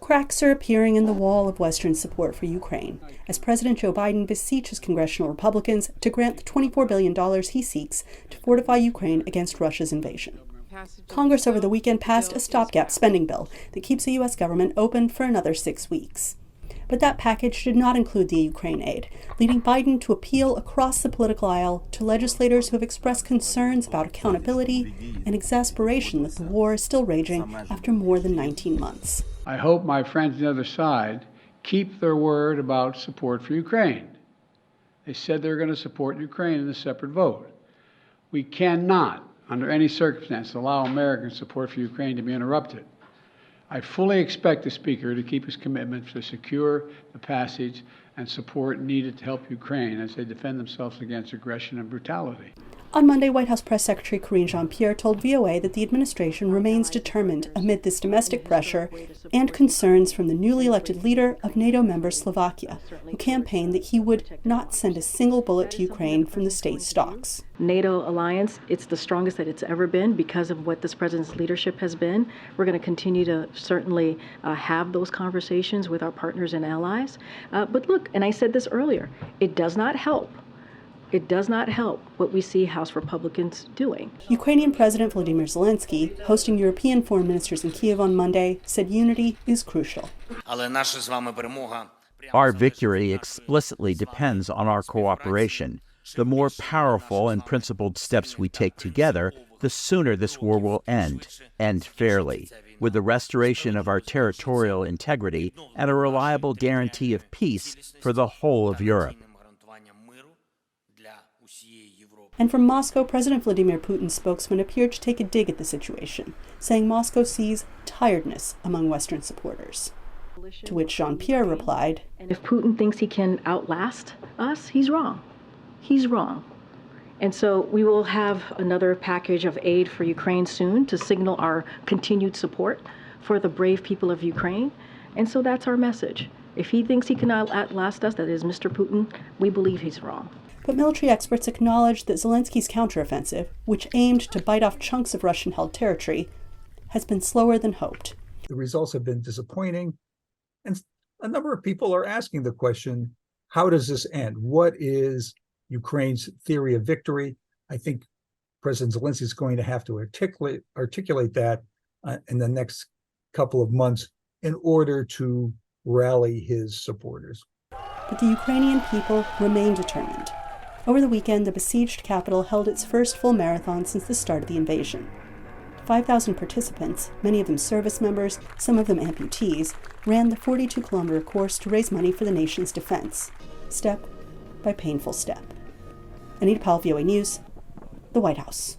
Cracks are appearing in the wall of Western support for Ukraine, as President Joe Biden beseeches congressional Republicans to grant the $24 billion he seeks to fortify Ukraine against Russia's invasion. Congress over the weekend passed a stopgap spending bill that keeps the U.S. government open for another 6 weeks. But that package did not include the Ukraine aid, leading Biden to appeal across the political aisle to legislators who have expressed concerns about accountability and exasperation that the war is still raging after more than 19 months. I hope my friends on the other side keep their word about support for Ukraine. They said they were going to support Ukraine in a separate vote. We cannot, under any circumstance, allow American support for Ukraine to be interrupted. I fully expect the Speaker to keep his commitment to secure the passage and support needed to help Ukraine as they defend themselves against aggression and brutality. On Monday, White House Press Secretary Karine Jean-Pierre told VOA that the administration remains determined amid this domestic pressure and concerns from the newly elected leader of NATO member Slovakia, who campaigned that he would not send a single bullet to Ukraine from the state's stocks. NATO alliance, it's the strongest that it's ever been because of what this president's leadership has been. We're going to continue to certainly have those conversations with our partners and allies. But look, and I said this earlier, it does not help. It does not help what we see House Republicans doing. Ukrainian President Volodymyr Zelensky, hosting European foreign ministers in Kyiv on Monday, said unity is crucial. Our victory explicitly depends on our cooperation. The more powerful and principled steps we take together, the sooner this war will end fairly, with the restoration of our territorial integrity and a reliable guarantee of peace for the whole of Europe. And from Moscow, President Vladimir Putin's spokesman appeared to take a dig at the situation, saying Moscow sees tiredness among Western supporters. To which Jean-Pierre replied, "And if Putin thinks he can outlast us, he's wrong. He's wrong." And so we will have another package of aid for Ukraine soon to signal our continued support for the brave people of Ukraine. And so that's our message. If he thinks he can outlast us, that is Mr. Putin, we believe he's wrong. But military experts acknowledge that Zelensky's counteroffensive, which aimed to bite off chunks of Russian-held territory, has been slower than hoped. The results have been disappointing, and a number of people are asking the question, how does this end? What is Ukraine's theory of victory? I think President Zelensky is going to have to articulate that in the next couple of months in order to rally his supporters. But the Ukrainian people remain determined. Over the weekend, the besieged capital held its first full marathon since the start of the invasion. 5,000 participants, many of them service members, some of them amputees, ran the 42-kilometer course to raise money for the nation's defense, step by painful step. Anita, Powell, VOA News, the White House.